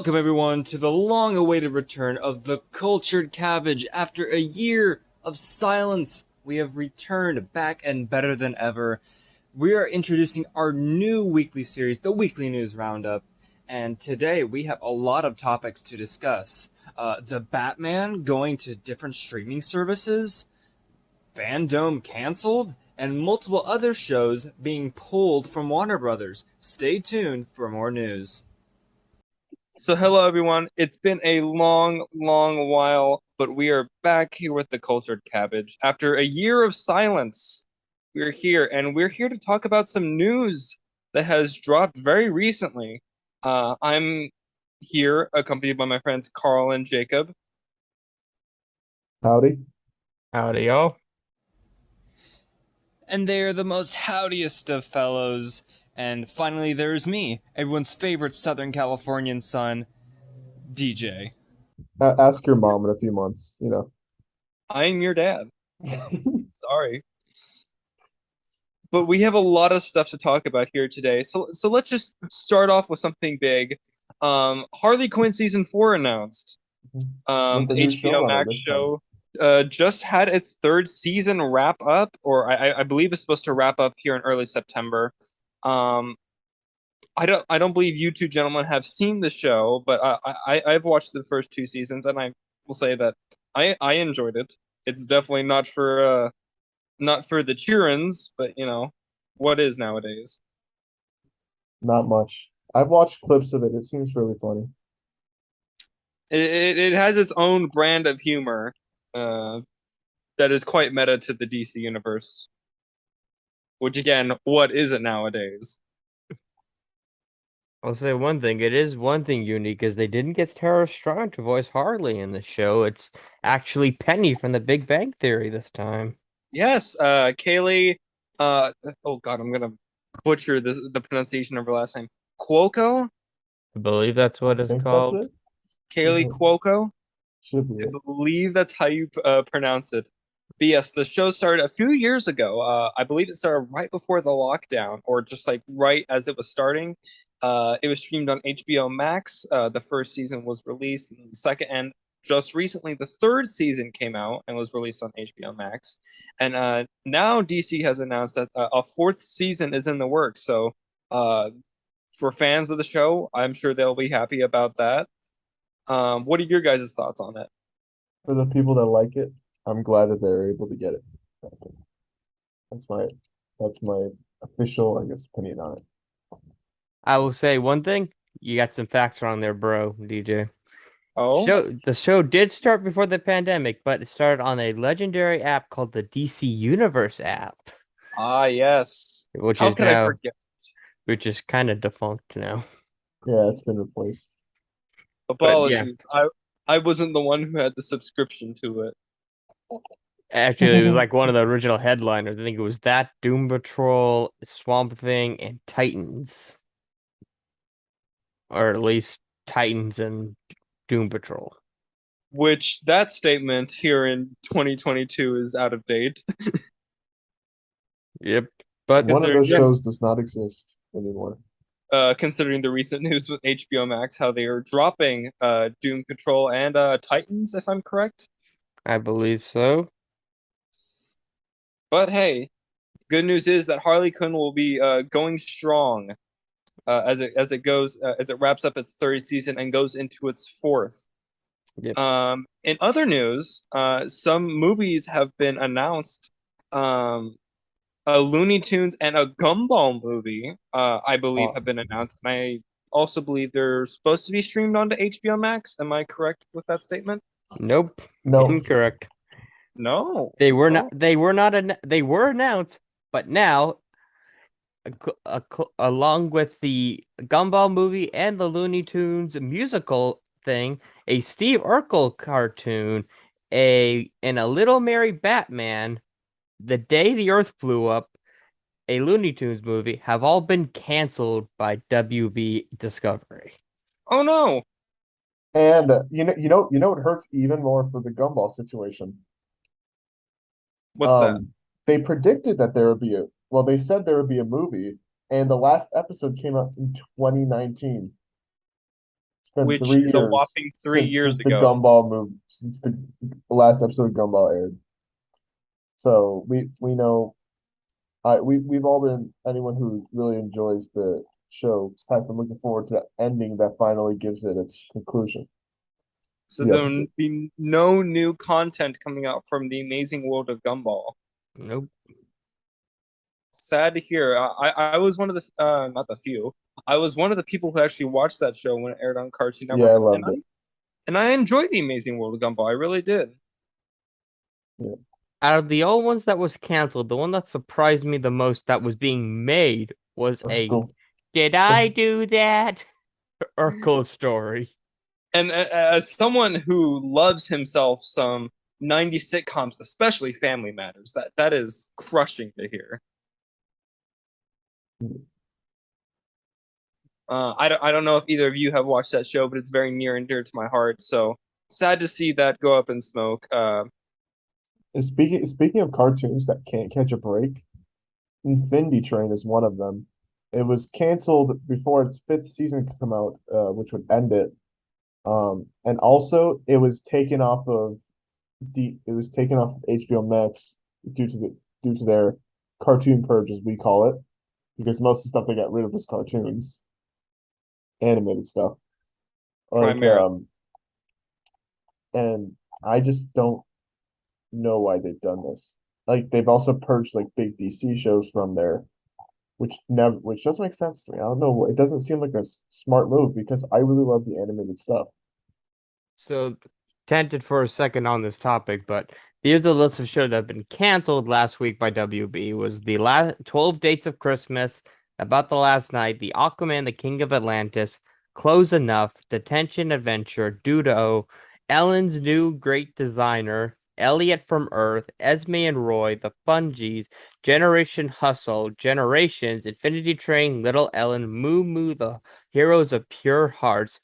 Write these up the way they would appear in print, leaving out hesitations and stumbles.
Welcome everyone to the long-awaited return of the Cultured Cabbage. After a year of silence, we have returned back and better than ever. We are introducing our new weekly series, the Weekly News Roundup, and today we have a lot of topics to discuss. The Batman going to different streaming services, Fandome canceled, and multiple other shows being pulled from Warner Brothers. Stay tuned for more news. So hello everyone, it's been a long while, but we are back here with the Cultured Cabbage. After a year of silence, we're here, and we're here to talk about some news that has dropped very recently. I'm here accompanied by my friends Karl and Jacob. Howdy. Howdy, y'all. And they are the most howdiest of fellows. And finally, there's me, everyone's favorite Southern Californian son, DJ. Ask your mom in a few months, I'm your dad. Sorry. But we have a lot of stuff to talk about here today. So let's just start off with something big. Harley Quinn season 4 announced. The HBOMax show just had its third season wrap up, or I believe it's supposed to wrap up here in early September. I don't believe you two gentlemen have seen the show, but I've watched the first 2 seasons, and I will say that I enjoyed it. It's definitely not for the childrens, but what is nowadays. Not much. I've watched clips of it. It seems really funny. It has its own brand of humor that is quite meta to the DC universe. Which again, what is it nowadays? I'll say one thing. It is one thing unique is they didn't get Tara Strong to voice Harley in the show. It's actually Penny from The Big Bang Theory this time. Yes, Kaylee. Oh God, I'm gonna butcher the pronunciation of her last name. Cuoco. I believe that's what it's called. That's it? Kaylee Cuoco. Should be I it. believe that's how you pronounce it. But yes, the show started a few years ago. I believe it started right before the lockdown, or just like right as it was starting. It was streamed on HBOMax. The first season was released, and the second, and just recently, the third season came out and was released on HBOMax. And now DC has announced that a fourth season is in the works. So, for fans of the show, I'm sure they'll be happy about that. What are your guys' thoughts on it? For the people that like it, I'm glad that they're able to get it. That's my official, I guess, opinion on it. I will say one thing. You got some facts wrong there, bro, DJ. Oh, The show did start before the pandemic, but it started on a legendary app called the DC Universe app. yes. Which How is could now, I forget? which is kind of defunct now. Yeah, it's been replaced. Apologies. I wasn't the one who had the subscription to it. Actually, it was like one of the original headliners. I think it was that, Doom Patrol, Swamp Thing, and Titans. Or at least Titans and Doom Patrol. Which that statement here in 2022 is out of date. Yep. But One of those shows does not exist anymore. Considering the recent news with HBO Max, how they are dropping Doom Patrol and Titans, if I'm correct. I believe so. But hey, good news is that Harley Quinn will be going strong as it wraps up its third season and goes into its fourth. Yep. In other news, some movies have been announced. A Looney Tunes and a Gumball movie, I believe, have been announced. And I also believe they're supposed to be streamed onto HBO Max. Am I correct with that statement? Nope. No. Incorrect. No. They were not. They were not. They were announced, but now, along with the Gumball movie and the Looney Tunes musical thing, a Steve Urkel cartoon, and a Little Mary Batman, The Day the Earth Blew Up, a Looney Tunes movie, have all been canceled by WB Discovery. Oh no. And what hurts even more for the Gumball situation. What's that? They predicted that there would be they said there would be a movie, and the last episode came out in 2019. It's been Which three is a years whopping 3 years since the ago. Gumball movie, since the last episode of Gumball aired. So we know, we've all been anyone who really enjoys the show has been looking forward to that ending that finally gives it its conclusion. So The there will episode. be no new content coming out from the Amazing World of Gumball. Nope. Sad to hear. I was one of the not the few. I was one of the people who actually watched that show when it aired on Cartoon Yeah, I Network, loved it. and I enjoyed the Amazing World of Gumball. I really did. Yeah. Out of the old ones that was canceled, the one that surprised me the most that was being made was a Cool. "Did I do that?" Urkel story. And as someone who loves himself some 90s sitcoms, especially Family Matters, that is crushing to hear. I don't know if either of you have watched that show, but it's very near and dear to my heart. So sad to see that go up in smoke. And speaking of cartoons that can't catch a break, Infinity Train is one of them. It was canceled before its fifth season could come out, which would end it. And also it was taken off of HBO Max due to their cartoon purge, as we call it, because most of the stuff they got rid of was cartoons, animated stuff. Like Primarily. and I just don't know why they've done this. Like they've also purged like big DC shows from there, which doesn't make sense to me. I don't know. It doesn't seem like a smart move because I really love the animated stuff. So, tangent for a second on this topic, but here's a list of shows that have been canceled last week by WB. Was the last 12 Dates of Christmas, About the Last Night, The Aquaman, The King of Atlantis, Close Enough, Detention Adventure, Dudo, Ellen's New Great Designer, Elliot from Earth, Esme and Roy, The Fungies, Generation Hustle, Generations, Infinity Train, Little Ellen, Moo Moo, The Heroes of Pure Hearts,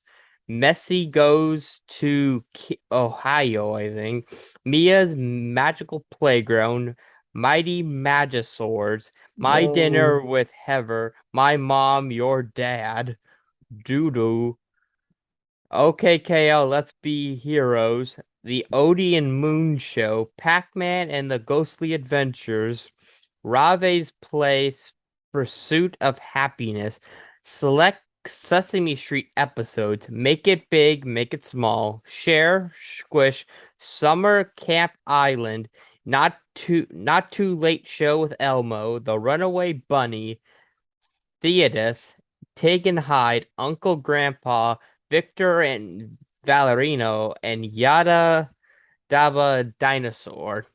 Messi Goes to Ohio, I think. Mia's Magical Playground, Mighty Magiswords, My No, Dinner with Heather, My Mom, Your Dad, Doodoo, OKKL, Let's Be Heroes, The Odie and Moon Show, Pac-Man and the Ghostly Adventures, Rave's Place, Pursuit of Happiness, select Sesame Street episodes, Make It Big, Make It Small, Share, Squish, Summer Camp Island, Not Too Late Show with Elmo, The Runaway Bunny, Theodus, Pig and Hyde, Uncle Grandpa, Victor and Valerino, and Yada Daba Dinosaur.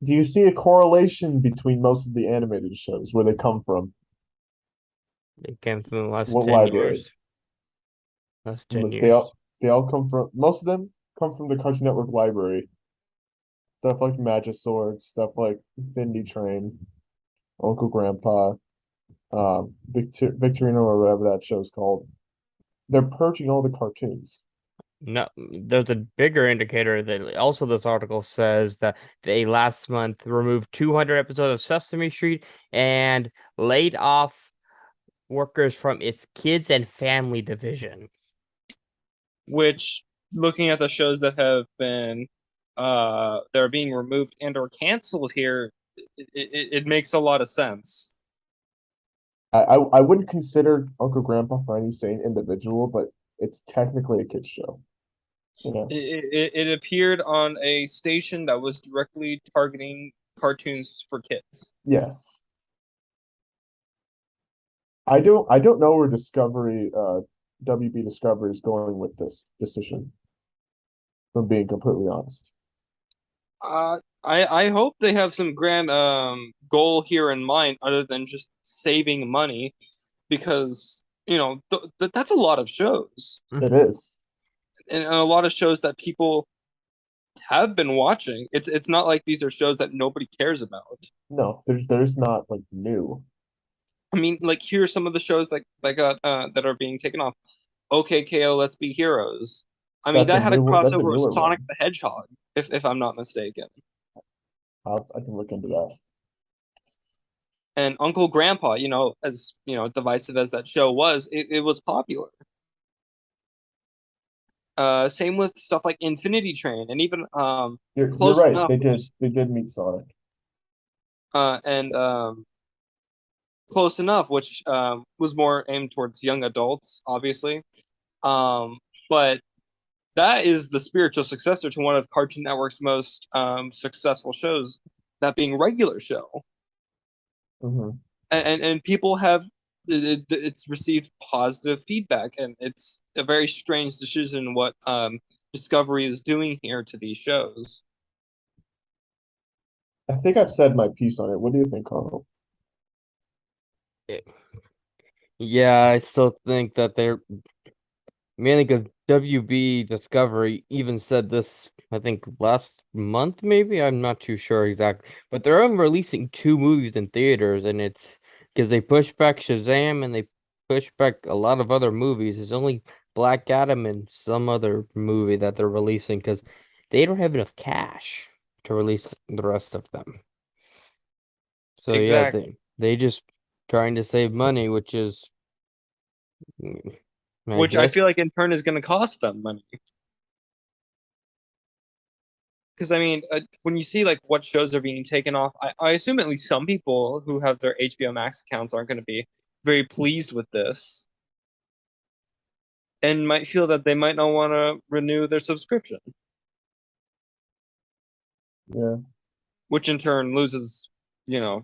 do you see a correlation between most of the animated shows where they come from? They came from the last What 10 library? years. Last 10 They years. all come from most of them come from the Cartoon Network library. Stuff like Magisword, stuff like Infinity Train, Uncle Grandpa, Victorino or whatever that show's called. They're purging all the cartoons. No, there's a bigger indicator that also this article says that they last month removed 200 episodes of Sesame Street and laid off workers from its kids and family division. Which, looking at the shows that have been that are being removed and or canceled here, it makes a lot of sense. I wouldn't consider Uncle Grandpa for any sane individual, but it's technically a kid's show. You know? It appeared on a station that was directly targeting cartoons for kids. Yes. I don't know where WB Discovery is going with this decision, from being completely honest. I hope they have some grand goal here in mind other than just saving money, because that's a lot of shows It is. and a lot of shows that people have been watching. It's not like these are shows that nobody cares about. No, there's not like new. I mean, like, here are some of the shows that got that are being taken off. OKKO, Let's Be Heroes. I mean, That's that had a that's a crossover with newer Sonic one. the Hedgehog, if I'm not mistaken. I can look into that. And Uncle Grandpa, as divisive as that show was, it was popular. Same with stuff like Infinity Train, and even You're Close right. Enough, They did meet Sonic. and Close Enough, which was more aimed towards young adults, obviously. But that is the spiritual successor to one of Cartoon Network's most successful shows, that being Regular Show. Hmm. And people have it's received positive feedback, and it's a very strange decision what Discovery is doing here to these shows. I think I've said my piece on it. What do you think, Karl? Yeah, I still think that they're mainly because WB Discovery even said this, I think last month, maybe. I'm not too sure exactly. But they're only releasing 2 movies in theaters, and it's because they pushed back Shazam and they pushed back a lot of other movies. It's only Black Adam and some other movie that they're releasing because they don't have enough cash to release the rest of them. So yeah, Exactly. they just trying to save money, which is, I Which I guess. feel like in turn is going to cost them money. Because I mean, when you see like what shows are being taken off, I assume at least some people who have their HBO Max accounts aren't going to be very pleased with this, and might feel that they might not want to renew their subscription, Yeah, which in turn loses,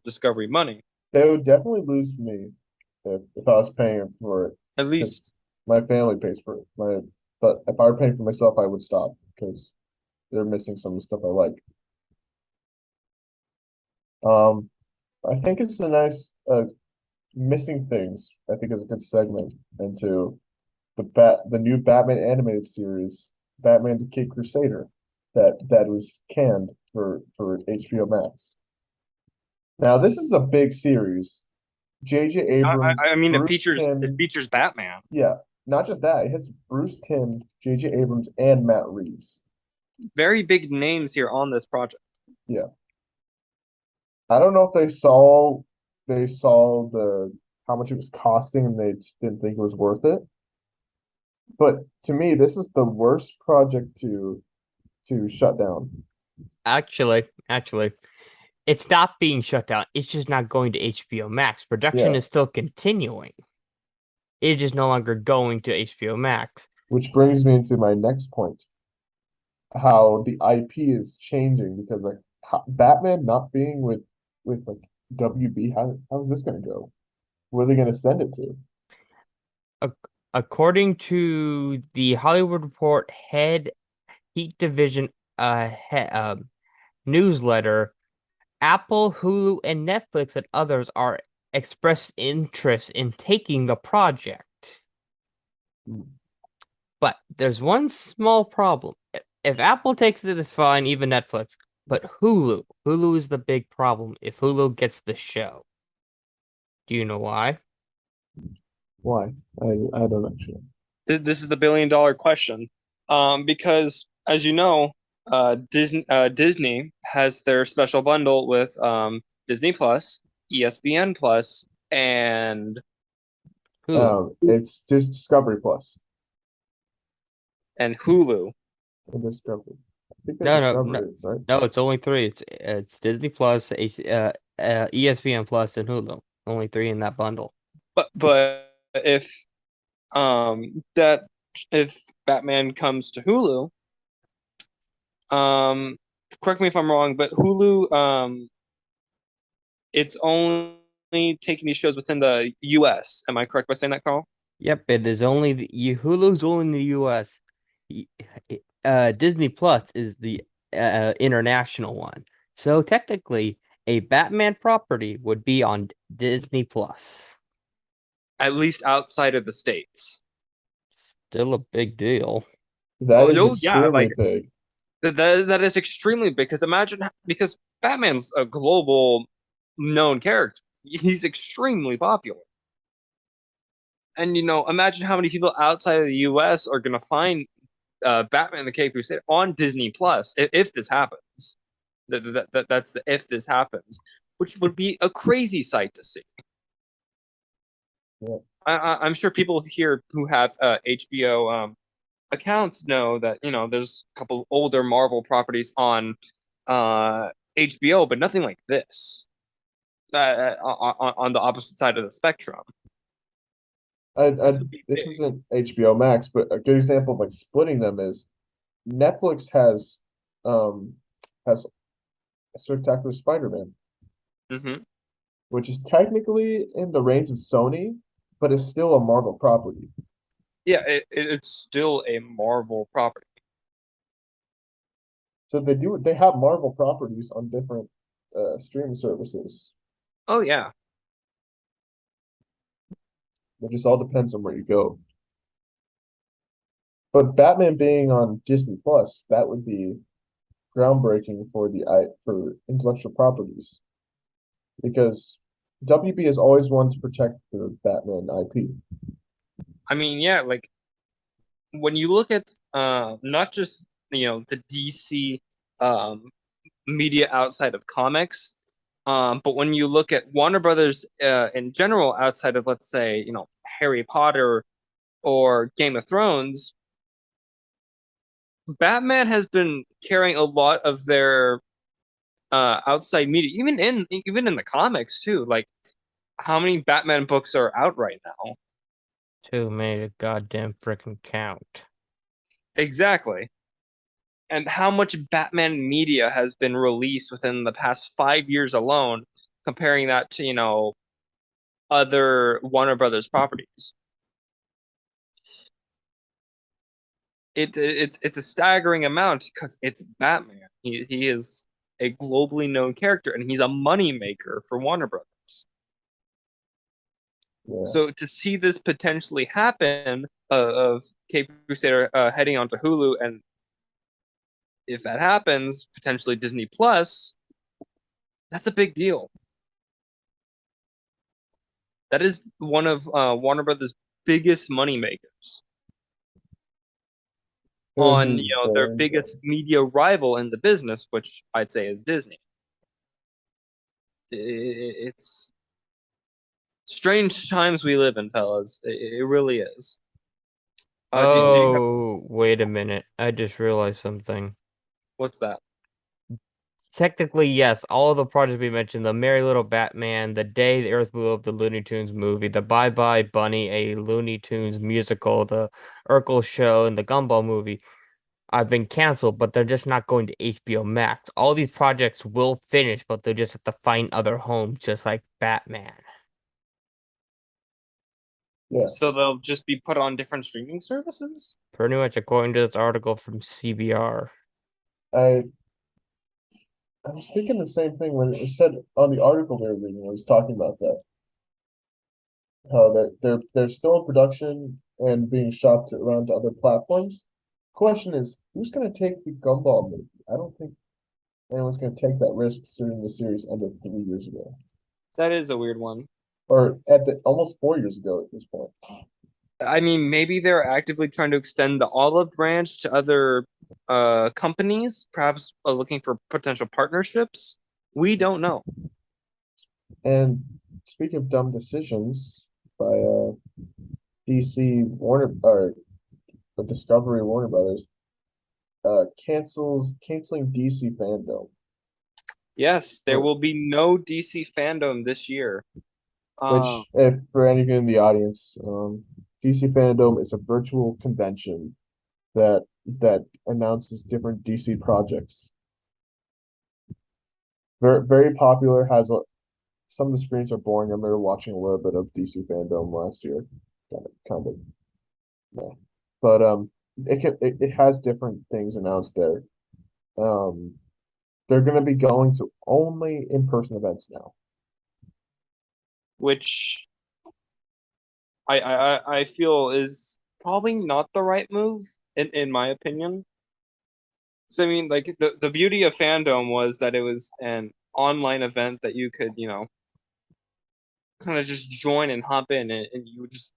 Discovery money. they would definitely lose me if I was paying for it. At Because least, my family pays for it. But if I were paying for myself, I would stop because they're missing some of the stuff I like. Um, I think it's a nice missing things. I think is a good segment into the new Batman animated series, Batman the Kid Crusader, that was canned for HBO Max. Now this is a big series. J.J. Abrams, I mean, it Bruce features it Timm, features Batman. yeah, not just that, it has Bruce Timm, J.J. Abrams, and Matt Reeves. Very big names here on this project. Yeah. I don't know if they saw the how much it was costing and they just didn't think it was worth it. But to me, this is the worst project to shut down. Actually, it's not being shut down. It's just not going to HBO Max. Production Yeah, is still continuing. It's just no longer going to HBO Max. which brings me into my next point, how the IP is changing because like Batman not being with like WB, how is this gonna go? Where are they gonna send it to? Ac- According to the Hollywood Report head Heat Division newsletter, Apple, Hulu, and Netflix and others are expressed interest in taking the project. But there's one small problem. If Apple takes it, it's fine, even Netflix. But Hulu is the big problem if Hulu gets the show. Do you know why? Why? I don't actually. This is the $1 billion question. Because as you know, Disney has their special bundle with Disney Plus, ESPN Plus, and Hulu. It's just Discovery Plus Hulu. and Discovery. I think they No, no, no, Discovery, right? no. It's only three. It's Disney Plus, ESPN Plus, and Hulu. Only three in that bundle. But that if Batman comes to Hulu, um, correct me if I'm wrong, but Hulu, it's only taking these shows within the U.S. Am I correct by saying that, Carl? Yep, it is only Hulu's only in the U.S. Disney Plus is the international one. So technically, a Batman property would be on Disney Plus. At least outside of the states. Still a big deal. That Oh, is yeah, extremely like big. that is extremely big. Because Batman's a global known character. He's extremely popular. And imagine how many people outside of the U.S. are gonna find Batman the Cape Crusader on Disney Plus if this happens. That's the if this happens, which would be a crazy sight to see. Yeah. I'm sure people here who have HBO accounts know that there's a couple older Marvel properties on HBO, but nothing like this on the opposite side of the spectrum. This isn't HBO Max, but a good example of like splitting them is Netflix has Spectacular Spider-Man, Hmm. which is technically in the range of Sony, but is still a Marvel property. Yeah, it's still a Marvel property. So they have Marvel properties on different streaming services. Oh yeah. It just all depends on where you go. But Batman being on Disney Plus, that would be groundbreaking for intellectual properties because WB has always wanted to protect the Batman IP. I mean, yeah, like when you look at not just the DC um, media outside of comics, but when you look at Warner Brothers in general outside of, let's say, Harry Potter or Game of Thrones, Batman has been carrying a lot of their outside media, even in the comics too. Like, how many Batman books are out right now? Too many to goddamn frickin' count. Exactly. And how much Batman media has been released within the past 5 years alone, comparing that to, other Warner Brothers properties. It's a staggering amount because it's Batman. He is a globally known character and he's a money maker for Warner Brothers. Yeah. So to see this potentially happen of Cape Crusader heading onto Hulu, and if that happens, potentially Disney Plus, that's a big deal. That is one of Warner Brothers' biggest money makers It would on be their very biggest media rival in the business, which I'd say is Disney. It's strange times we live in, fellas. It really is. Do you have Oh, wait a minute. I just realized something. what's that? Technically, yes, all of the projects we mentioned, the Merry Little Batman, the Day the Earth Blew Up, the Looney Tunes movie, the Bye Bye Bunny, a Looney Tunes musical, the Urkel show, and the Gumball movie, have been canceled, but they're just not going to HBO Max. All these projects will finish, but they'll just have to find other homes, just like Batman. yeah. So they'll just be put on different streaming services? Pretty much according to this article from CBR. I I was thinking the same thing when it said on the article they were reading. It was talking about that how that they're still in production and being shopped around to other platforms. Question is, who's going to take the Gumball movie? I don't think anyone's going to take that risk considering the series ended 3 years ago, That is a weird one. or at the almost 4 years ago at this point. I mean, maybe they're actively trying to extend the olive branch to other companies, perhaps looking for potential partnerships. We don't know. And speaking of dumb decisions by DC Warner or the Discovery Warner Brothers, canceling DC Fandome, Yes, there will be no DC fandom this year. which, if for any of you in the audience, DC Fandome is a virtual convention that announces different DC projects. Very popular. Some of the screens are boring. I remember watching a little bit of DC Fandome last year, kind of, yeah. But it has different things announced there. Um, they're going to be going to only in-person events now. Which I feel is probably not the right move in my opinion. So I mean, like the beauty of Fandom was that it was an online event that you could kind of just join and hop in, and you would just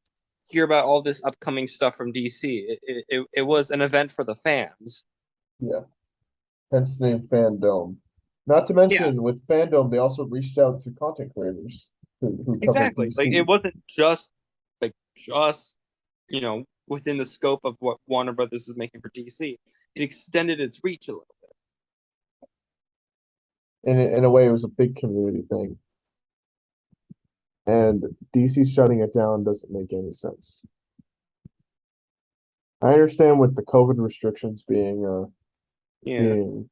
hear about all this upcoming stuff from DC. It was an event for the fans. Yeah. Hence the name Fandome. Not to Yeah, mention, with Fandome, they also reached out to content creators who cover exactly. Like DC. it wasn't just within the scope of what Warner Brothers is making for DC. It extended its reach a little bit. In a way, it was a big community thing. And DC shutting it down doesn't make any sense. I understand with the COVID restrictions Yeah, being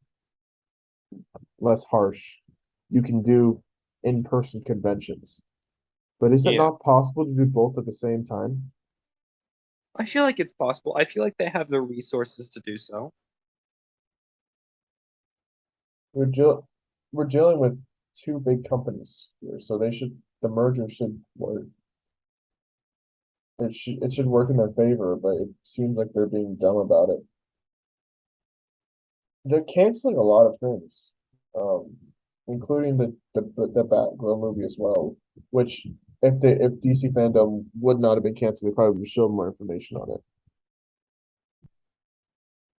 less harsh, you can do in-person conventions. But is it yeah. not possible to do both at the same time? I feel like it's possible. I feel like they have the resources to do so. We're deal we're dealing with two big companies here, so the merger should work. It should work in their favor, but it seems like they're being dumb about it. They're canceling a lot of things, um, including the Batgirl movie as well. Which, if DC Fandom would not have been canceled, they probably would have shown more information on it,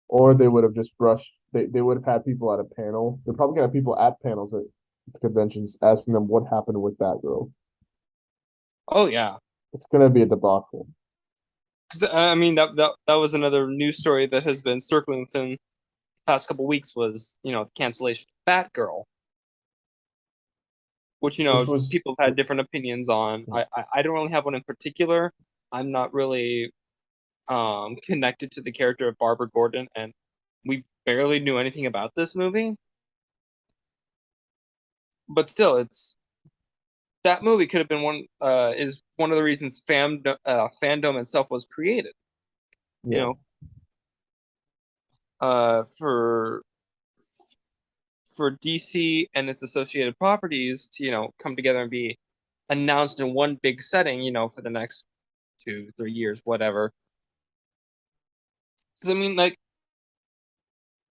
or they would have just brushed. They would have had people at a panel. They're probably gonna have people at panels at conventions asking them what happened with Batgirl. Oh yeah, It's gonna be a debacle. because I mean that was another news story that has been circling within the past couple weeks was the cancellation of Batgirl, which Which was people have had different opinions on. I don't really have one in particular. I'm not really connected to the character of Barbara Gordon, and we barely knew anything about this movie. But still, it's that movie could have been is one of the reasons Fandome itself was created. You yeah. know, uh, for for DC and its associated properties to come together and be announced in one big setting. For the next 2-3 years, whatever. Because I mean, like,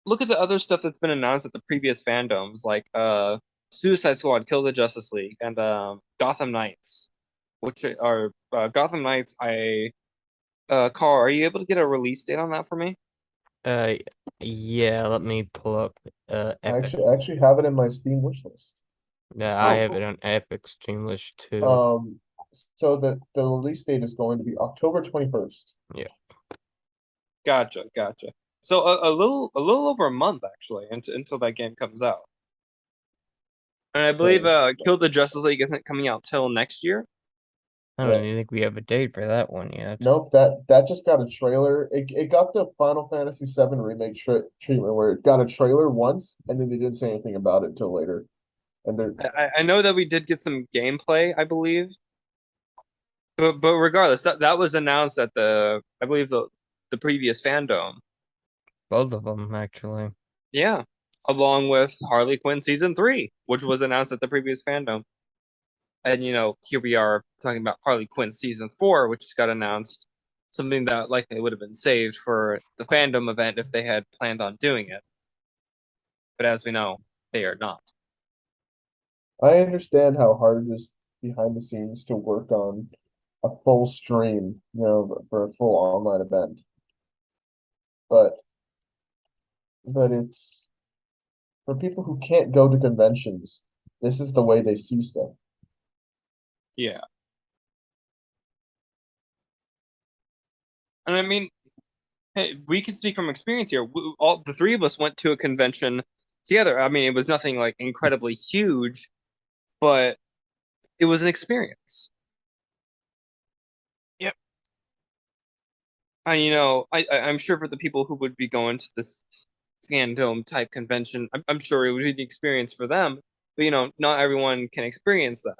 look at the other stuff that's been announced at the previous fandoms, like Suicide Squad, Kill the Justice League, and Gotham Knights, which are Gotham Knights. Carl, are you able to get a release date on that for me? Uh, yeah, let me pull up Epic. I actually have it in my Steam wish list. Yeah, I Oh, have cool. it on Epic Stream List too. Um, so the release date is going to be October 21st. Yeah. Gotcha. So a little over a month actually until that game comes out. And I believe So Kill the Justice League isn't coming out till next year. I don't yeah. even think we have a date for that one yet. Nope, that just got a trailer. It got the Final Fantasy VII remake treatment where it got a trailer once and then they didn't say anything about it until later. And they're I know that we did get some gameplay, I believe, but regardless, that was announced at I believe the previous fandom. Both of them, actually. Yeah, along with Harley Quinn season 3, which was announced at the previous fandom. And here we are talking about Harley Quinn season 4, which just got announced. Something that likely would have been saved for the fandom event if they had planned on doing it. But as we know, they are not. I understand how hard it is behind the scenes to work on a full stream, for a full online event. But it's for people who can't go to conventions, this is the way they see stuff. Yeah. And I mean, hey, we can speak from experience here. All the three of us went to a convention together. I mean, it was nothing like incredibly huge, but it was an experience. Yep. And I'm sure for the people who would be going to this fandom type convention, I'm sure it would be the experience for them. But not everyone can experience that.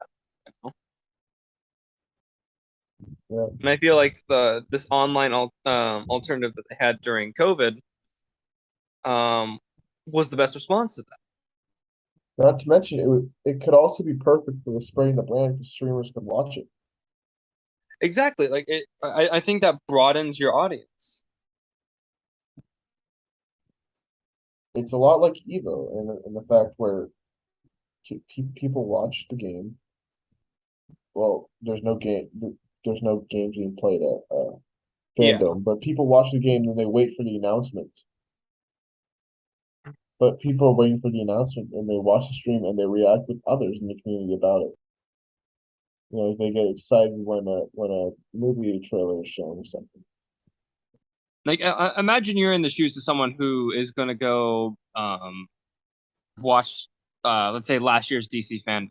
Yeah. And I feel like this online alternative that they had during COVID um, was the best response to that. Not to mention it could also be perfect for spreading the brand because streamers could watch it. Exactly. Like I think that broadens your audience. It's a lot like Evo in the fact where people watch the game. Well, there's no game. there's no games being played at Yeah. Fandome, but people watch the game and they wait for the announcement. But people are waiting for the announcement and they watch the stream and they react with others in the community about it. You know, they get excited when a movie trailer is shown or something. Like, imagine you're in the shoes of someone who is going to go watch, let's say, last year's DC Fandom,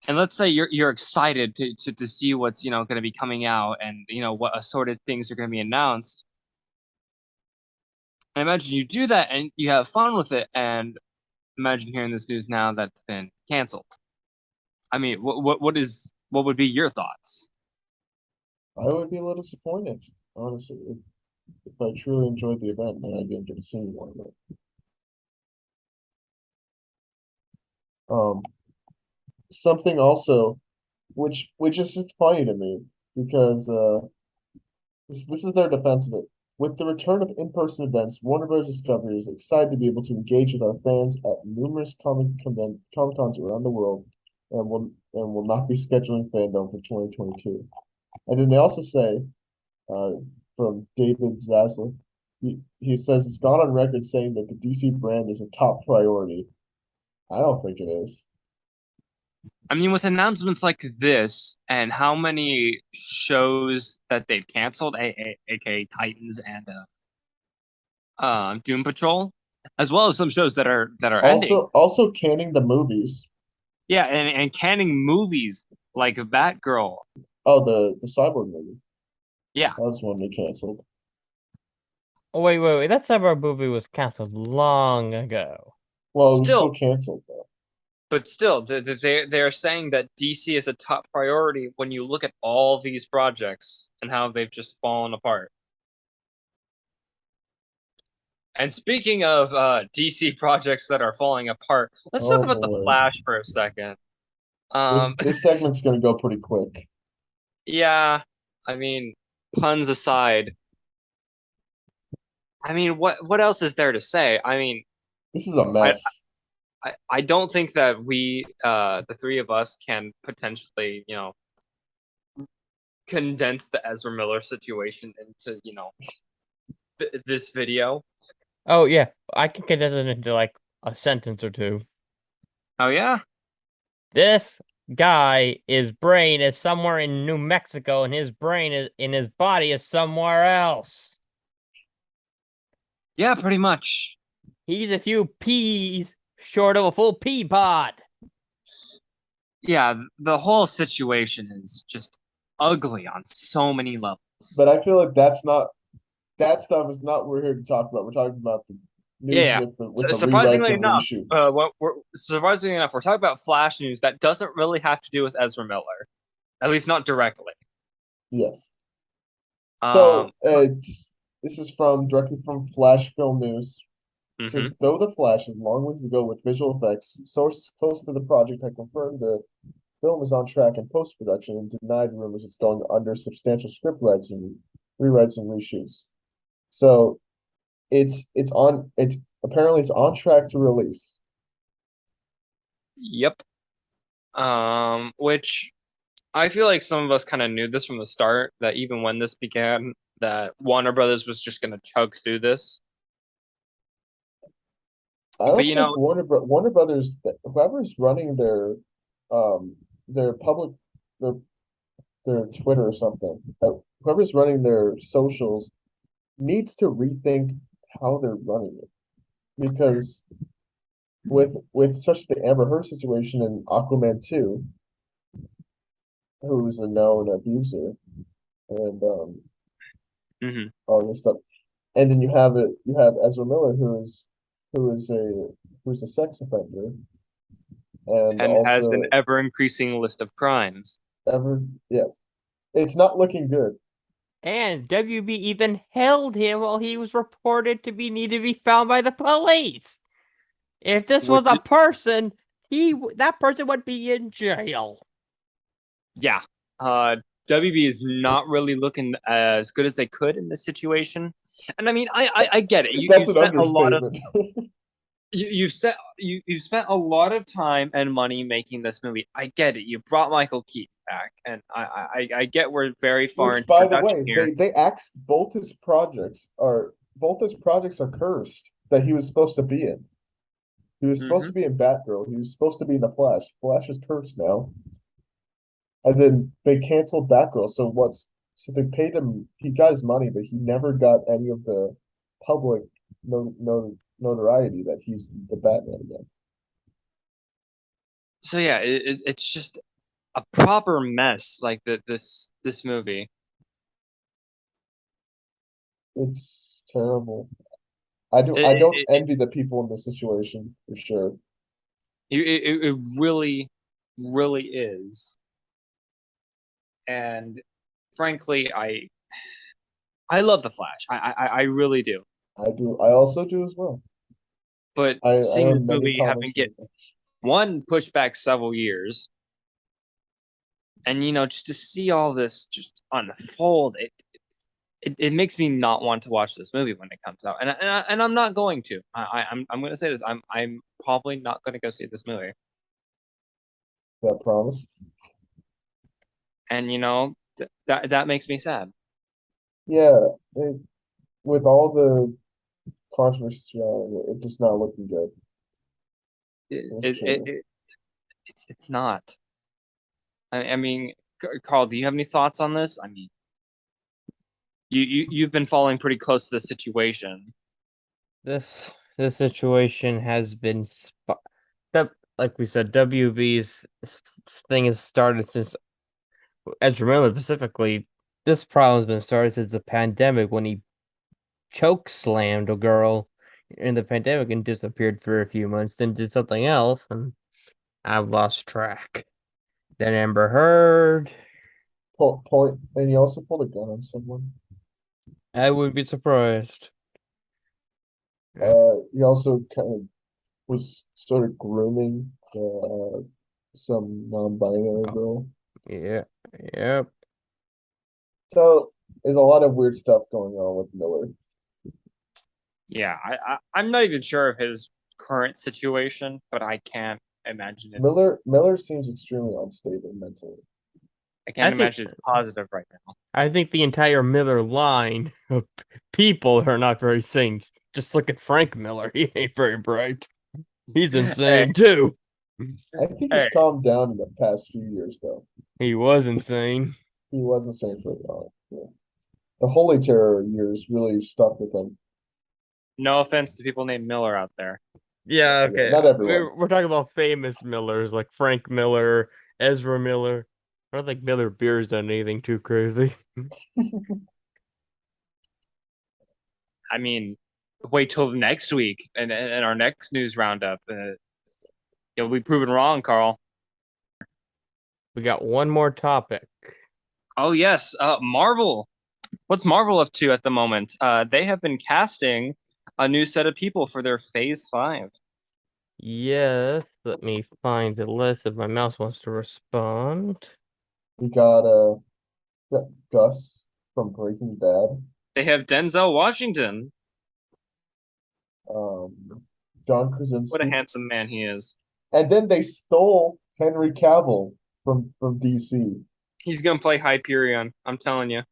and let's say you're excited to see what's going to be coming out, and what assorted things are going to be announced. I imagine you do that and you have fun with it, and imagine hearing this news now that's been canceled. I mean, what would be your thoughts? I would be a little disappointed, honestly. If I truly enjoyed the event and I didn't get to see one of it. Something also, which is just funny to me because this is their defense of it. With the return of in-person events, Warner Bros. Discovery is excited to be able to engage with our fans at numerous Comic-Cons around the world, and will not be scheduling Fandom for 2022. And then they also say, from David Zaslav, he says it's gone on record saying that the DC brand is a top priority. I don't think it is. I mean, with announcements like this and how many shows that they've canceled, aka Titans and Doom Patrol, as well as some shows that are ending. Also canning the movies. Yeah, and canning movies like Batgirl. Oh, the Cyborg movie. Yeah. That was one they canceled. Oh, wait. That Cyborg movie was canceled long ago. Well, it was still canceled, though. But still, they're saying that DC is a top priority when you look at all these projects and how they've just fallen apart. And speaking of DC projects that are falling apart, let's talk about the Flash for a second. This segment's going to go pretty quick. Yeah, I mean, puns aside. I mean, what else is there to say? I mean, this is a mess. I don't think that we, the three of us, can potentially, condense the Ezra Miller situation into, this video. Oh, yeah. I can condense it into like a sentence or two. Oh, yeah? This guy, his brain is somewhere in New Mexico, and his brain is in his body is somewhere else. Yeah, pretty much. He's a few peas short of a full pea pod. Yeah, the whole situation is just ugly on so many levels. But I feel like that stuff is not what we're here to talk about. We're talking about the news with the surprisingly enough, surprisingly enough, we're talking about Flash news that doesn't really have to do with Ezra Miller, at least not directly. Yes. So this is directly from Flash Film News. It says, though The Flash is long ways to go with visual effects, sources close to the project have confirmed the film is on track in post-production and denied rumors it's going under substantial script rewrites and reshoots. So it's apparently on track to release. Yep. Which I feel like some of us kind of knew this from the start, that even when this began, that Warner Brothers was just going to chug through this. I don't think Warner Brothers, whoever's running their public their Twitter or something, whoever's running their socials needs to rethink how they're running it, because with such the Amber Heard situation in Aquaman 2, who's a known abuser and all this stuff, and then you have Ezra Miller who's a sex offender and also has an ever increasing list of crimes. Yes, it's not looking good. And WB even held him while he was reported to be needed to be found by the police. If this was a person, that person would be in jail. Yeah. WB is not really looking as good as they could in this situation. And I mean, I get it. You've spent a lot of you've spent a lot of time and money making this movie. I get it. You brought Michael Keaton. back, and I get we're very far Which, into by the production way, here. they axed both his projects are cursed that he was supposed to be in. He was supposed Hmm. to be in Batgirl. He was supposed to be in the Flash. Flash is cursed now. And then they canceled Batgirl. So they paid him. He got his money, but he never got any of the public notoriety that he's the Batman again. So yeah, it's just a proper mess. Like this movie. It's terrible. It, I it, don't it, envy the people in this situation for sure. it really, really is. And frankly, I love the Flash. I really do. I do. I also do as well. But I seeing this own many movie comics. having get one pushed back several years, and just to see all this just unfold, it makes me not want to watch this movie when it comes out, and I'm not going to. I'm going to say this. I'm probably not going to go see this movie, That promise. and that makes me sad. Yeah, it, with all the controversy surrounding it, it's just not looking good. It, For it, it, sure. it it's not. I mean, Carl, do you have any thoughts on this? I mean, you've been following pretty close to the situation. This situation has been that, like we said, WB's thing has started since Ezra Miller specifically. This problem's been started since the pandemic when he choke slammed a girl in the pandemic and disappeared for a few months, then did something else, and I've lost track. Then Amber Heard. And he also pulled a gun on someone. I wouldn't be surprised. He also kind of was sort of grooming some non-binary Oh, girl. yeah, yep. So there's a lot of weird stuff going on with Miller. Yeah, I'm not even sure of his current situation, but I can't imagine Miller seems extremely unstable mentally. I I can't think imagine it's positive right now. I think the entire Miller line of people are not very sane. Just look at Frank Miller. He ain't very bright. He's Hey, insane too. I think hey, he's calmed down in the past few years, though. He was insane. He wasn't sane for a while. Yeah. The Holy Terror years really stuck with him. no offense to people named Miller out there. Yeah, Yeah, okay. not everyone. We're talking about famous Millers like Frank Miller, Ezra Miller. I don't think Miller Beer's done anything too crazy. I mean, wait till next week and our next news roundup. You'll be proven wrong, Carl. We got one more topic. Oh yes, Marvel. What's Marvel up to at the moment? They have been casting a new set of people for their Phase 5. Yes, let me find the list if my mouse wants to respond. We got Gus from Breaking Bad, They have Denzel Washington. John What a Krasinski, handsome man he is. and then they stole Henry Cavill from DC. He's gonna play Hyperion. I'm telling you.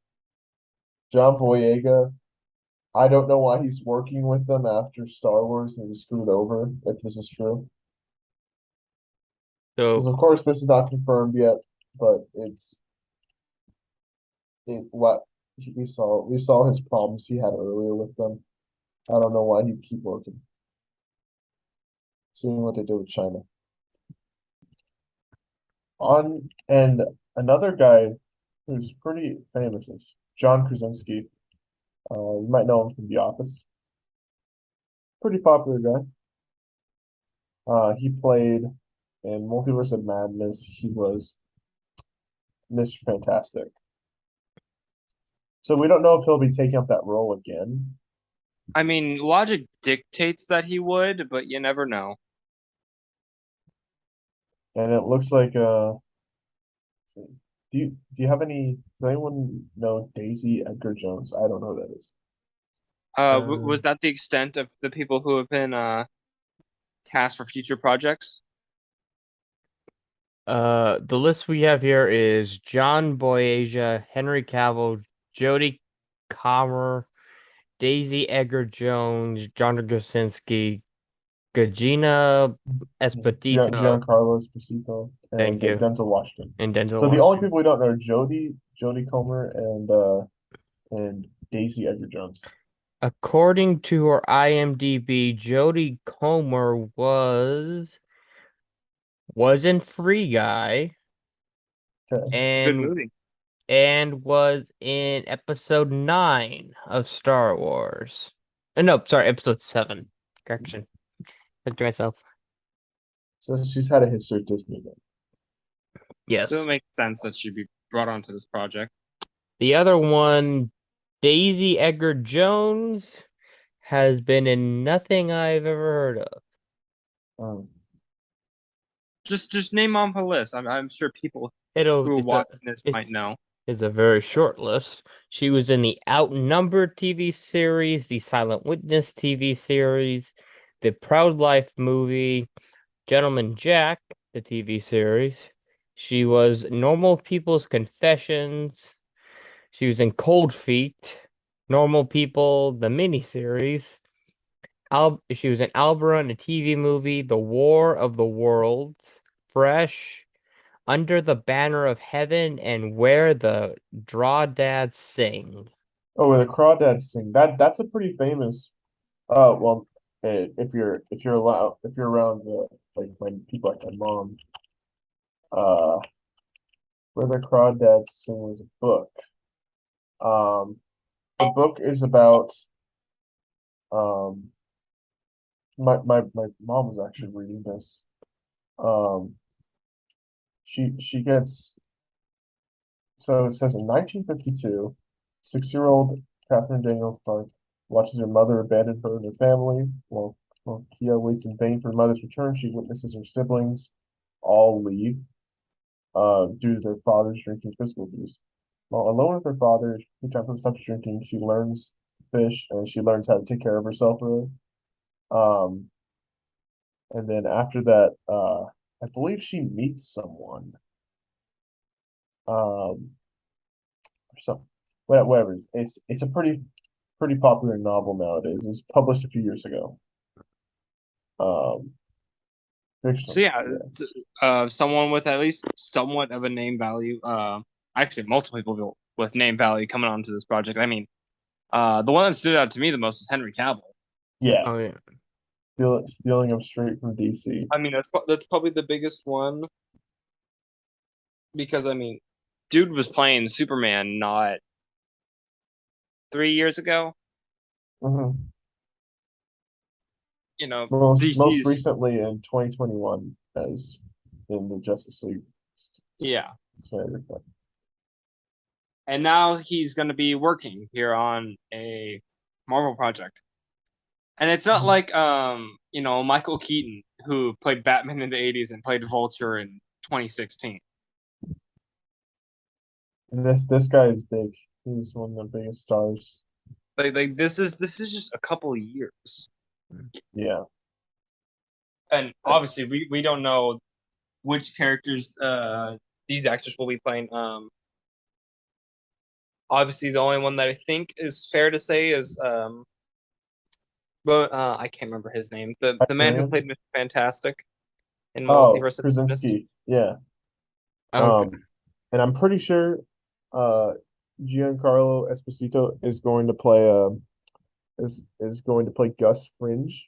John Boyega. I don't know why he's working with them after Star Wars and he was screwed over, if this is true. Because So of course this is not confirmed yet, but what we saw his problems he had earlier with them. I don't know why he'd keep working. Seeing what they did with China. And another guy who's pretty famous is John Krasinski. You might know him from The Office. Pretty popular guy. He played in Multiverse of Madness. He was Mr. Fantastic. So we don't know if he'll be taking up that role again. I mean, logic dictates that he would, but you never know. And it looks like do you have any does anyone know Daisy Edgar Jones? I don't know who that is. Was that the extent of the people who have been cast for future projects? The list we have here is John Boyega, Henry Cavill, Jodie Comer, Daisy Edgar Jones, John Krasinski, Gugina Esposito, Giancarlo Esposito and thank you, Denzel Washington. and Denzel So the only Washington. people we don't know are Jodie Comer, and Daisy Edgar Jones. According to her IMDb, Jodie Comer was in Free Guy Okay. It's a good and movie. was in episode 9 of Star Wars. No, sorry, episode 7. Correction. Look to myself. So she's had a history at Disney then. Yes. So it makes sense that she'd be brought onto this project. The other one, Daisy Edgar Jones, has been in nothing I've ever heard of. Um, Just name off a list. I'm sure people who are It's watching this might know. a very short list. She was in the Outnumbered TV series, the Silent Witness TV series, the Proud Life movie, Gentleman Jack, the TV series. She was Normal People's Confessions. She was in Cold Feet, Normal People, the miniseries. She was in Alberon, a TV movie, The War of the Worlds, Fresh, Under the Banner of Heaven, and Where the Drawdads Sing. oh, the Crawdads sing. That's a pretty famous. Well, if you're allowed if you're around like my people like my mom, uh, where the Crawdads sing was a book. The book is about um my mom was actually reading this. Um, she gets so it says in 1952, 6-year-old Catherine Daniel Clark watches her mother abandon her and her family. While Kia waits in vain for her mother's return, she witnesses her siblings all leave due to their father's drinking physical abuse. While alone with her father, who stops drinking, she learns fish and she learns how to take care of herself really. Um, and then after that, I believe she meets someone. Um, or some whatever. It's a pretty popular novel nowadays. It was published a few years ago. Um, So fictional. yeah, Yeah. someone with at least somewhat of a name value. Actually, multiple people with name value coming onto this project. I mean, the one that stood out to me the most was Henry Cavill. Yeah. Oh, yeah. Stealing them straight from DC. I mean, that's probably the biggest one because I mean, dude was playing Superman not 3 years ago. Mhm. You know, Most DC's recently in 2021 as in the Justice League. yeah, Snyder Cut. and now he's going to be working here on a Marvel project. And it's not like Michael Keaton who played Batman in the 80s and played Vulture in 2016. And this guy is big. He's one of the biggest stars. Like this is just a couple of years. Yeah. And obviously we don't know which characters these actors will be playing. Obviously the only one that I think is fair to say is but I can't remember his name. The man who played Mr. Fantastic in Multiverse of Madness. Krasinski. Yeah. Okay. And I'm pretty sure Giancarlo Esposito is going to play is going to play Gus Fringe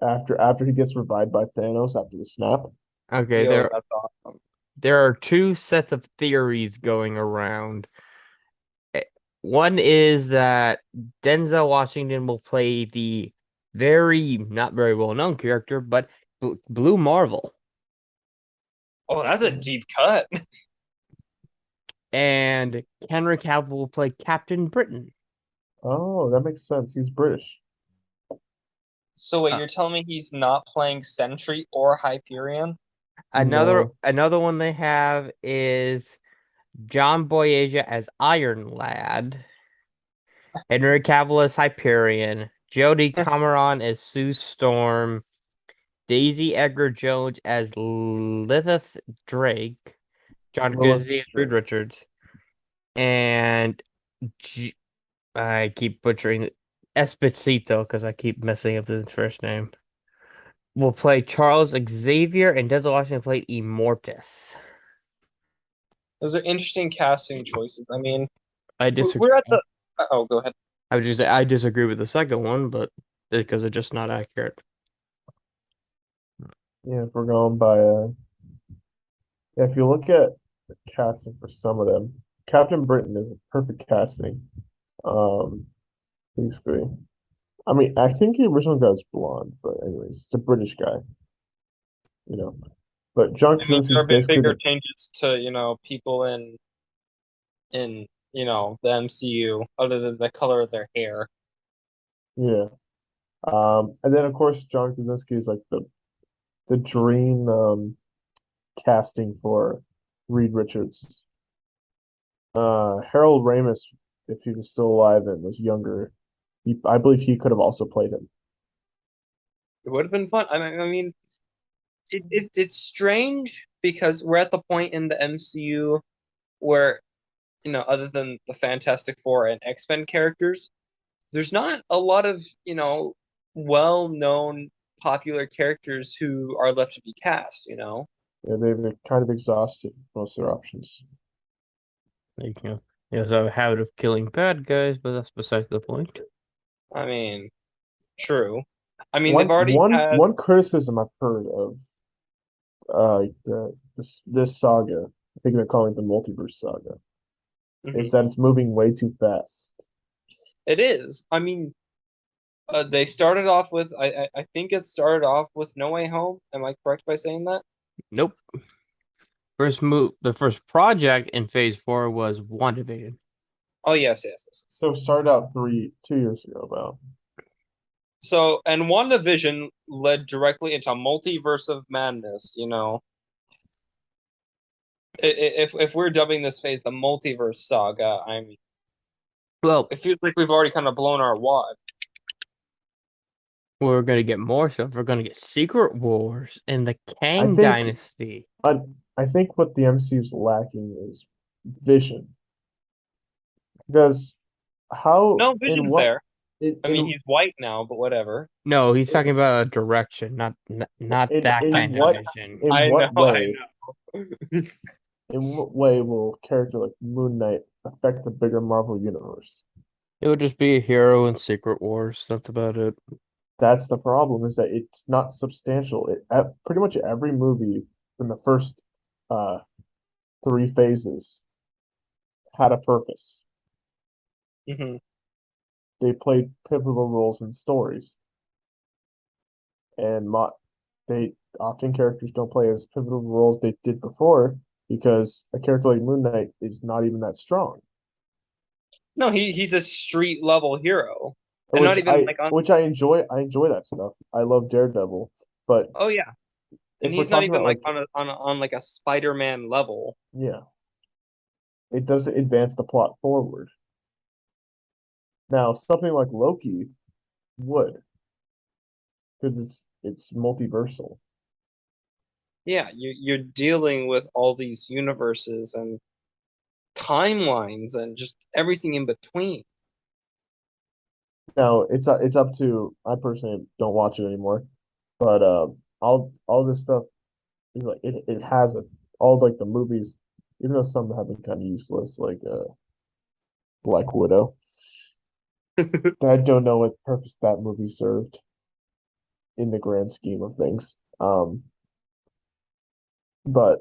after he gets revived by Thanos after the snap. Okay, Yo, that's awesome. there are two sets of theories going around. One is that Denzel Washington will play the not very well known character, but Blue Marvel. Oh, that's a deep cut. And Henry Cavill will play Captain Britain. Oh, that makes sense. He's British. So wait, you're telling me he's not playing Sentry or Hyperion? No. Another one they have is John Boyega as Iron Lad, Henry Cavill as Hyperion, Jodie Comer as Sue Storm, Daisy Edgar Jones as Lilith Drake, John Lilith Krasinski as Reed Drake. Richards, and G I keep butchering it. Esposito because I keep messing up his first name. Will play Charles Xavier, and Denzel Washington played Immortus. Those are interesting casting choices. I mean, I we're disagree. at the. Oh, go ahead. I would just say I disagree with the second one, but because it's just not accurate. Yeah, if we're going by yeah, if you look at the casting for some of them, Captain Britain is a perfect casting. Um, basically. I mean, I think the original guy's blonde, but anyways, it's a British guy, you know. But John I mean, there Krasinski's have been basically bigger the changes to people in the MCU other than the color of their hair. yeah. And then of course John Krasinski is like the dream casting for Reed Richards. Harold Ramis, if he was still alive and was younger, I believe he could have also played him. It would have been fun. I mean, it's strange because we're at the point in the MCU where other than the Fantastic Four and X-Men characters, there's not a lot of well-known popular characters who are left to be cast. Yeah, they've kind of exhausted most of their options. You know, he has a habit of killing bad guys, but that's besides the point. I mean, true. I mean, they've One already one had. one criticism I've heard of this saga, I think they're calling it the multiverse saga, is Mhm. that it's moving way too fast. It is. I mean, they started off with. I think it started off with No Way Home. Am I correct by saying that? Nope. The first project in Phase 4 was WandaVision. Oh yes. So it started out 2 years ago about. So, and WandaVision led directly into Multiverse of Madness. If we're dubbing this phase the Multiverse Saga, I mean, Well, it feels like we've already kind of blown our wad. we're gonna get more stuff. We're gonna get Secret Wars and the I Kang think Dynasty. I, I think what the MCU is lacking is vision. Because how No, in Vision's what there. I mean, in he's white now, but whatever. No, he's talking about a direction, not that in kind of what vision. in I know, what I way know. in what way will a character like Moon Knight affect the bigger Marvel universe? It would just be a hero in Secret Wars. That's about it. That's the problem, is that it's not substantial. Pretty much every movie in the first uh, three phases had a purpose. Mhm. They played pivotal roles in stories, and they often characters don't play as pivotal roles they did before because a character like Moon Knight is not even that strong. No, he's a street level hero, and not even like on. Which I enjoy. I enjoy that stuff. I love Daredevil, but Oh yeah, and if we're he's not talking even about like like, on like a Spider-Man level. yeah, it doesn't advance the plot forward. Now, something like Loki would, because it's multiversal. Yeah, you're dealing with all these universes and timelines and just everything in between. Now, it's up to, I personally don't watch it anymore, but all this stuff is like it has all like the movies, even though some have been kind of useless, like Black Widow. I don't know what purpose that movie served in the grand scheme of things. But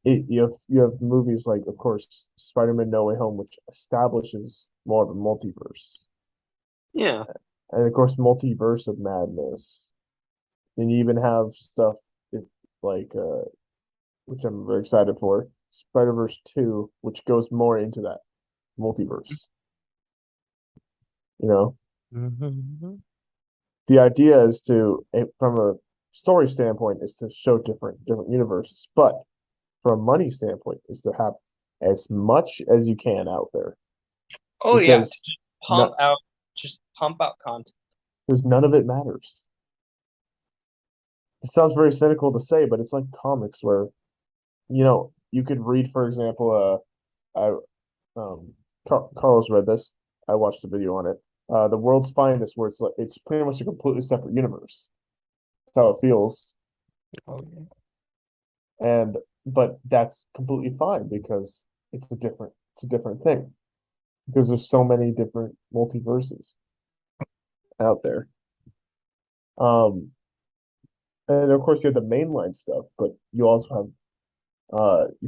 you have movies like, of course, Spider-Man: No Way Home, which establishes more of a multiverse, Yeah. and of course, Multiverse of Madness. Then you even have stuff if, like which I'm very excited for, Spider-Verse 2, which goes more into that multiverse. You know, Mhm. the idea is from a story standpoint, is to show different universes, but from a money standpoint, is to have as much as you can out there Oh yeah, to because just not pump out content. because none of it matters. it sounds very cynical to say, but it's like comics where, you could read, for example, I Carl's read this. I watched a video on it. The World's Finest, where it's pretty much a completely separate universe. That's how it feels. Oh, And but that's completely fine because it's a different thing. Because there's so many different multiverses out there. Um, and of course you have the mainline stuff, but you also have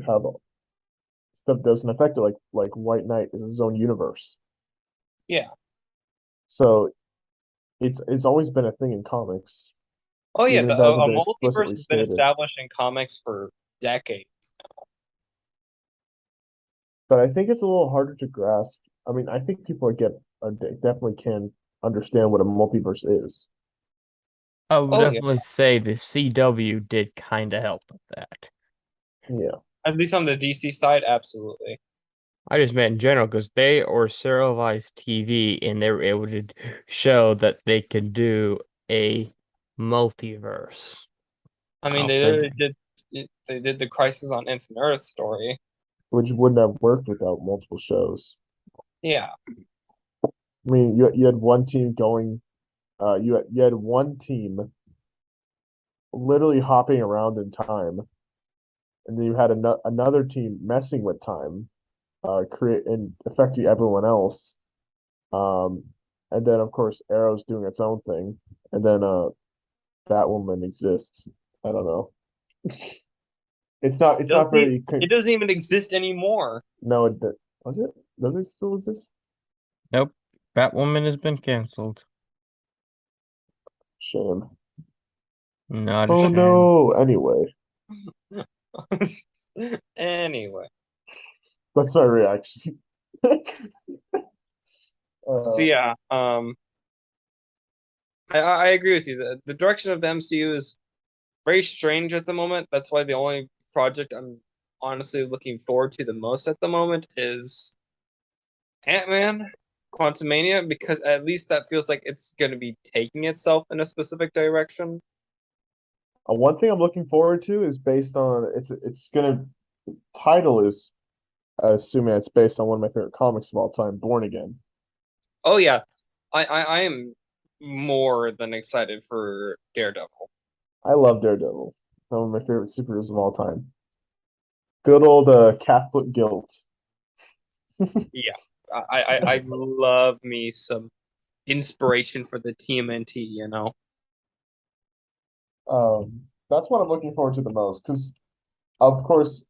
stuff that doesn't affect it, like White Knight is his own universe. Yeah. So it's always been a thing in comics, Oh yeah, even the if it hasn't a been multiverse explicitly has been stated. established in comics for decades. But I think it's a little harder to grasp. I mean, I think definitely can understand what a multiverse is. I would Oh yeah, definitely say the CW did kind of help with that. Yeah. at least on the DC side, absolutely. I just meant in general because they are serialized TV and they were able to show that they could do a multiverse. I mean, I'll say they did the Crisis on Infinite Earth story. Which wouldn't have worked without multiple shows. Yeah, I mean, you had one team going, you had one team literally hopping around in time, and then you had another team messing with time, create and affecting everyone else. Um, and then of course Arrow's doing its own thing, and then Batwoman exists. I don't know. It's not. It's not very. it doesn't even exist anymore. No, was it? Does it still exist? nope, Batwoman has been canceled. Shame. Not a Oh shame. no. Anyway, Anyway, that's my reaction. so uh, yeah, I agree with you. The direction of the MCU is very strange at the moment. That's why the only project I'm honestly looking forward to the most at the moment is Ant-Man Quantumania, because at least that feels like it's going to be taking itself in a specific direction. one thing I'm looking forward to is based on it's gonna title is assuming it's based on one of my favorite comics of all time, Born Again. Oh yeah, I am more than excited for Daredevil. I love Daredevil. One of my favorite superheroes of all time. Good old Catholic guilt. Yeah, I love me some inspiration for the TMNT. You know. That's what I'm looking forward to the most because, of course,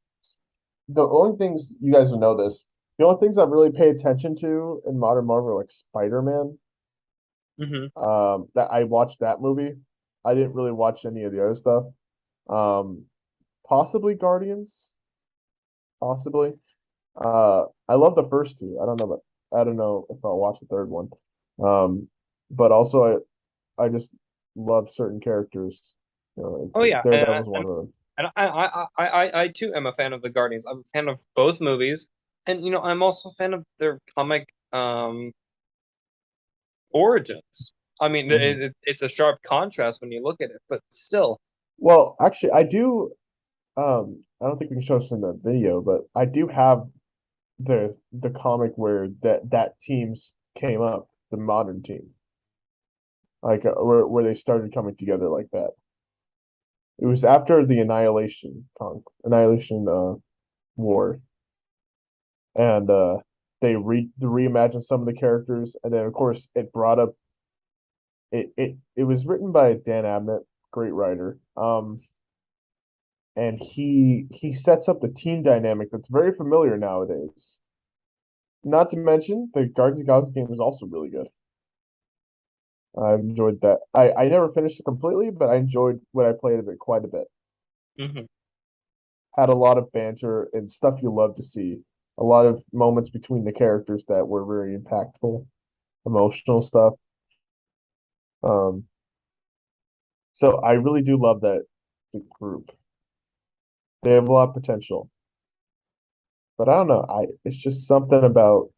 the only things you guys will know this. The only things I really pay attention to in modern Marvel are like Spider-Man. Hmm. That I watched that movie. I didn't really watch any of the other stuff. Um, possibly Guardians, possibly. I love the first two. I don't know if I'll watch the third one. Um, but also I just love certain characters. Oh yeah, Daredevil's one of them. and I too am a fan of the Guardians. I'm a fan of both movies, and I'm also a fan of their comic origins. I mean, Mhm. it's a sharp contrast when you look at it, but still. Well, actually, I do. I don't think we can show this in the video, but I do have the comic where that teams came up, the modern team, like where they started coming together like that. It was after the Annihilation war, and they reimagined some of the characters, and then of course it brought up it was written by Dan Abnett, great writer. And he sets up the team dynamic that's very familiar nowadays. Not to mention the Guardians of the Galaxy game is also really good. I enjoyed that. I never finished it completely, but I enjoyed what I played of it quite a bit. Hmm. Had a lot of banter and stuff you love to see. A lot of moments between the characters that were very impactful, emotional stuff. Um, so I really do love that the group. They have a lot of potential. But I don't know. It's just something about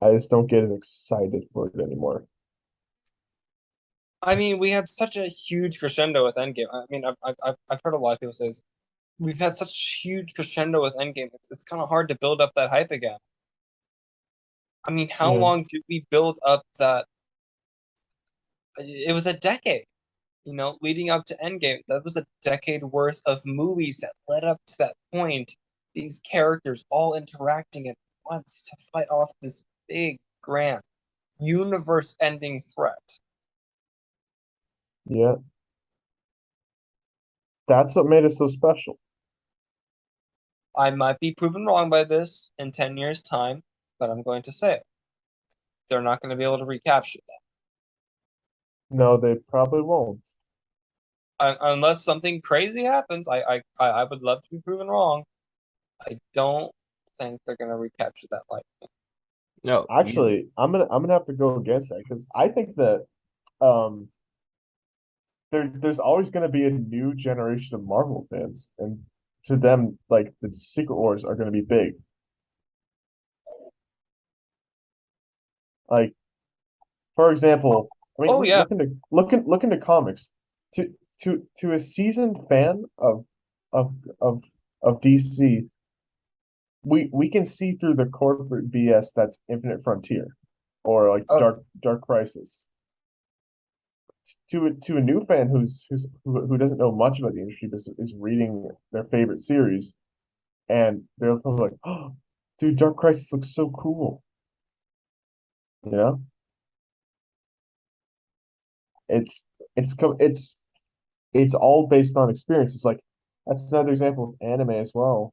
I just don't get as excited for it anymore. I mean, we had such a huge crescendo with Endgame. I mean, I've heard a lot of people say this. We've had such huge crescendo with Endgame. It's kind of hard to build up that hype again. I mean, how Yeah. long did we build up that? It was a decade, leading up to Endgame. That was a decade worth of movies that led up to that point. These characters all interacting at once to fight off this big, grand, universe-ending threat. Yeah. That's what made it so special. I might be proven wrong by this in 10 years' time, but I'm going to say it. They're not going to be able to recapture that. No, they probably won't. Unless something crazy happens. I would love to be proven wrong. I don't think they're going to recapture that light. No, Actually, I'm gonna have to go against that because I think that um there's always gonna be a new generation of Marvel fans, and to them, like the Secret Wars are gonna be big. Like, for example, I mean, Oh yeah, look into comics. To to a seasoned fan of of of DC, we can see through the corporate BS that's Infinite Frontier or like oh, Dark Crisis. To a new fan who doesn't know much about the industry but is reading their favorite series, and they're like, "Oh, dude, Dark Crisis looks so cool." You know, it's it's it's all based on experience. It's like that's another example of anime as well.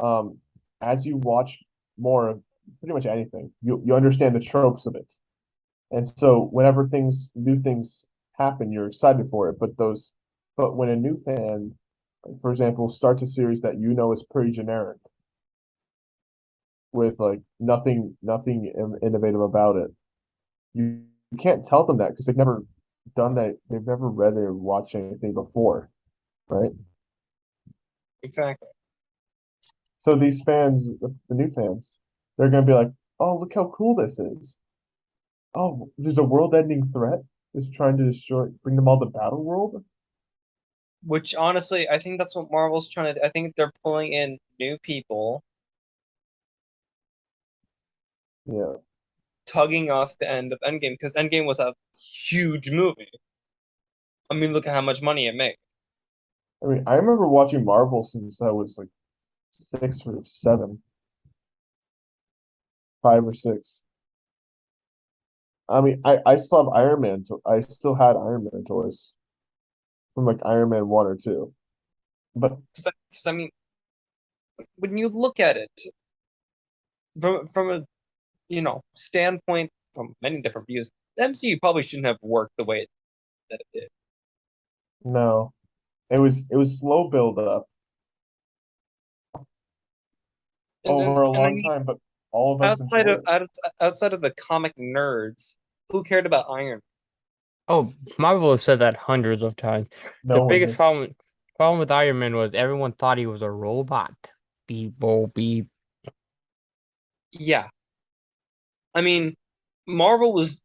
Um, as you watch more of pretty much anything, you understand the tropes of it, and so whenever new things happen, you're excited for it. But when a new fan, for example, starts a series that you know is pretty generic, with like nothing innovative about it, you can't tell them that because they've never done that. They've never read or watched anything before, right? exactly. So these fans, the new fans, they're gonna be like, "Oh, look how cool this is! Oh, there's a world-ending threat that's trying to bring them all to battle world." Which honestly, I think that's what Marvel's trying to do. I think they're pulling in new people, Yeah, tugging off the end of Endgame because Endgame was a huge movie. I mean, look at how much money it made. I mean, I remember watching Marvel since I was like 6 or 7, 5 or 6. I mean, I still have Iron Man. I still had Iron Man toys from like Iron Man 1 or 2. But Because I mean, when you look at it from a standpoint from many different views, the MCU probably shouldn't have worked the way that it did. no, it was slow build up And over a and I long mean, time, but all of us outside enjoyed of it. out, outside of the comic nerds, who cared about Iron? oh, Marvel has said that hundreds of times. The No one biggest did. problem with Iron Man was everyone thought he was a robot. Beep, boop, beep. Yeah, I mean, Marvel was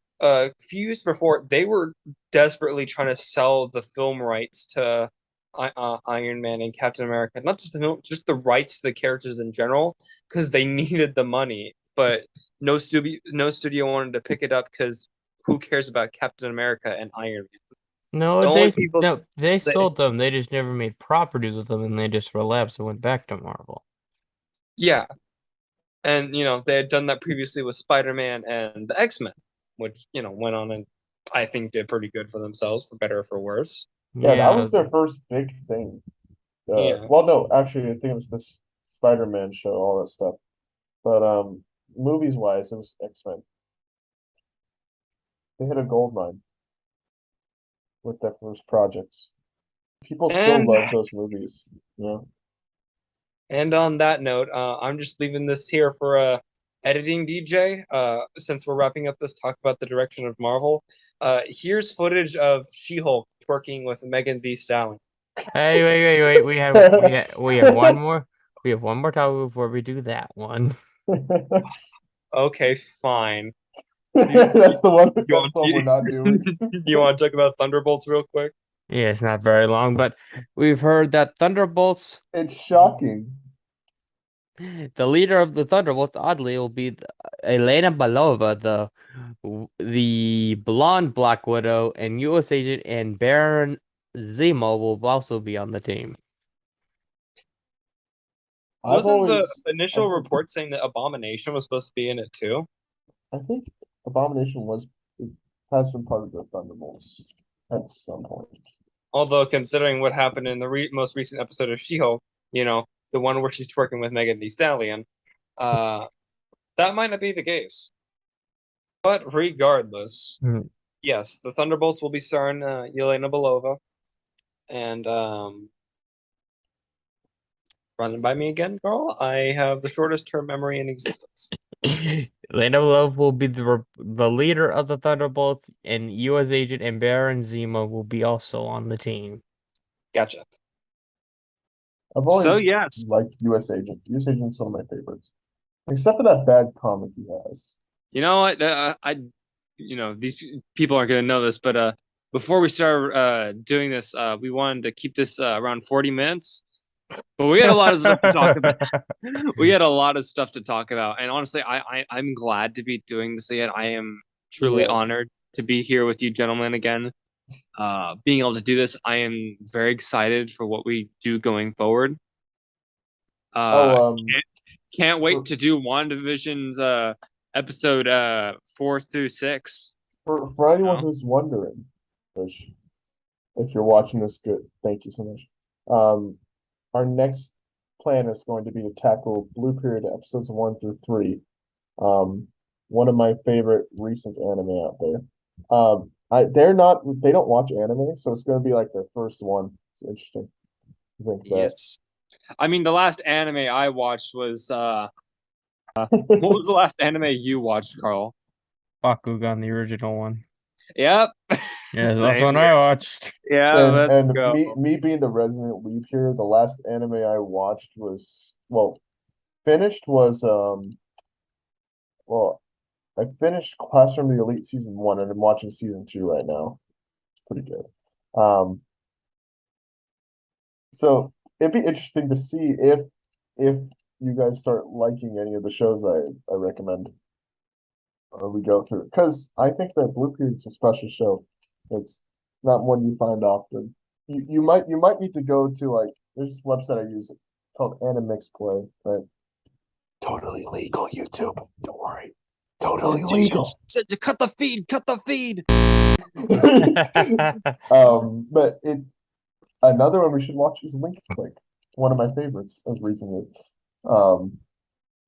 few years before they were desperately trying to sell the film rights to Iron Man and Captain America, not just the film, just the rights to the characters in general, because they needed the money. But no studio wanted to pick it up because who cares about Captain America and Iron Man? No, The only people they that sold them. They just never made properties with them, and they just relapsed and went back to Marvel. yeah, and they had done that previously with Spider-Man and the X-Men, which went on and I think did pretty good for themselves, for better or for worse. Yeah, that Yeah, was their first big thing. Yeah. Well, no, actually, I think it was the Spider-Man show, all that stuff. But movies wise, it was X-Men. They hit a gold mine with their first projects. People still And love those movies. You know? and on that note, I'm just leaving this here for editing DJ. Since we're wrapping up this talk about the direction of Marvel, here's footage of She-Hulk twerking with Megan Thee Stallion. Hey, wait. We have one more. We have one more time before we do that one. Okay, fine. That's the one. That's You the one we're not doing. You want to talk about Thunderbolts real quick? Yeah, it's not very long, but we've heard that Thunderbolts, It's shocking. the leader of the Thunderbolts, oddly, will be Elena Belova, the blonde Black Widow, and U.S. Agent and Baron Zemo will also be on the team. I've Wasn't the always, initial I think, report saying that Abomination was supposed to be in it too? I think Abomination has been part of the Thunderbolts at some point. Although considering what happened in the most recent episode of She-Hulk, the one where she's working with Megan Thee Stallion, that might not be the case. But regardless, yes, the Thunderbolts will be starring Yelena Belova, and running by me again, Karl. I have the shortest term memory in existence. Elena Belova will be the leader of the Thunderbolts, and U.S. Agent and Baron Zemo will be also on the team. Gotcha. I've always yes, liked U.S. Agent. U.S. Agent's one of my favorites, except for that bad comic he has. You know what? These people aren't going to know this, but before we start doing this, we wanted to keep this around 40 minutes. But we had a lot of stuff to talk about. We had a lot of stuff to talk about, and honestly, I'm glad to be doing this again. I am truly honored to be here with you, gentlemen, again. Being able to do this, I am very excited for what we do going forward. Can't wait to do WandaVision's episode 4 through 6. For anyone who's wondering, which if you're watching this, good, thank you so much. Our next plan is going to be to tackle Blue Period episodes 1 through 3. One of my favorite recent anime out there. They don't watch anime, so it's going to be like their first one. It's interesting. I think that. Yes. I mean, the last anime I watched was what was the last anime you watched, Karl? Bakugan, the original one. Yep. Yeah, that's one I watched. Yeah, let's go. Me being the resident weeb here, the last anime I watched finished was I finished Classroom of the Elite season 1 and I'm watching season 2 right now. It's pretty good. So it'd be interesting to see if you guys start liking any of the shows I recommend or we go through, because I think that Blue Period's a special show. It's not one you find often. You might need to go to, like, there's this website I use called Animix Play, right? Totally legal, YouTube. Don't worry. Totally legal. Cut the feed. But another one we should watch is Link Click. One of my favorites of recently.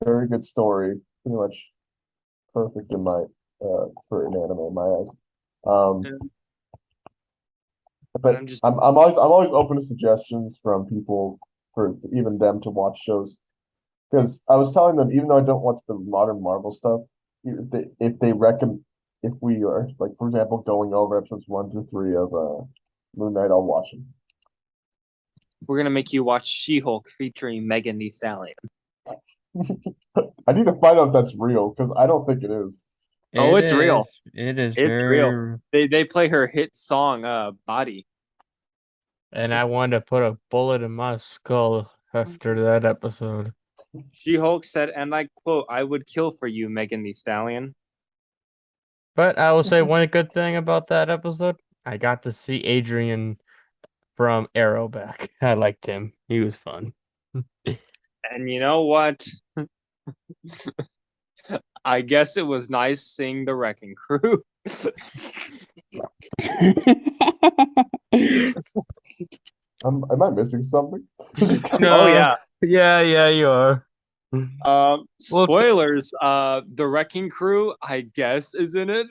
Very good story. Pretty much perfect in my for an anime in my eyes. But I'm always open to suggestions from people for even them to watch shows, because I was telling them, even though I don't watch the modern Marvel stuff, if we are, like, for example, going over episodes 1 through 3 of Moon Knight, I'll watch them. We're gonna make you watch She-Hulk featuring Megan Thee Stallion. I need to find out if that's real, because I don't think it is. It's real. It is. It's real. They play her hit song, "Body." And I wanted to put a bullet in my skull after that episode. She-Hulk said, and I quote, "I would kill for you, Megan Thee Stallion." But I will say one good thing about that episode, I got to see Adrian from Arrow back. I liked him. He was fun. And you know what? I guess it was nice seeing the Wrecking Crew. Am I missing something? Oh yeah. Yeah, you are. Spoilers, the Wrecking Crew, I guess, is in it.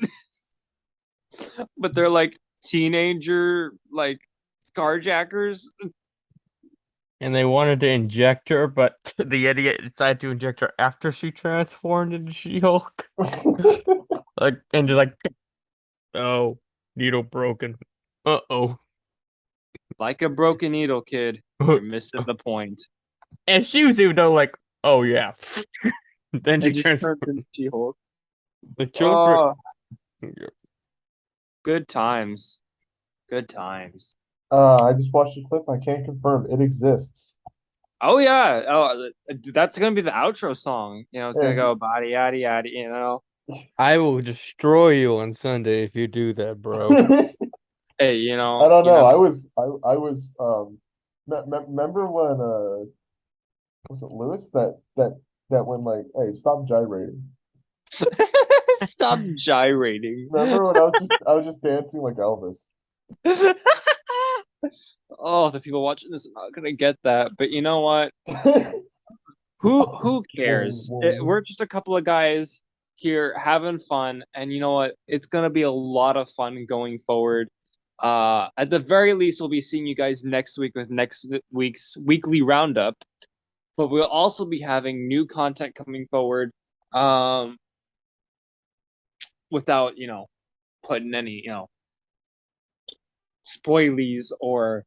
But they're like teenager, like, carjackers. And they wanted to inject her, but the idiot decided to inject her after she transformed into She-Hulk. Oh, needle broken. Uh-oh. Like a broken needle, kid. You're missing the point. And she was even though, like, oh yeah. Then she just turned into She-Hulk. The children. Oh, good times. Good times. I just watched a clip. I can't confirm it exists. Oh yeah. Oh, that's gonna be the outro song. You know, it's gonna Yeah. go body yaddy yaddy. You know. I will destroy you on Sunday if you do that, bro. I Hey, don't know. I was remember when was it Lewis that when like, hey, stop gyrating. Stop gyrating. Remember when I was just dancing like Elvis. Oh, the people watching this are not gonna get that. But you know what? Who cares? We're just a couple of guys here having fun, and you know what? It's gonna be a lot of fun going forward. At the very least, we'll be seeing you guys next week with next week's weekly roundup. But we'll also be having new content coming forward. Without putting any spoilies or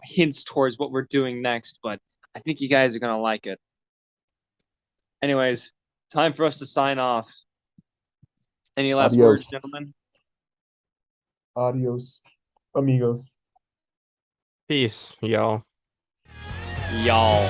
hints towards what we're doing next. But I think you guys are gonna like it. Anyways, time for us to sign off. Any last words, Adios. gentlemen? Adios, amigos. Peace, y'all. Y'all.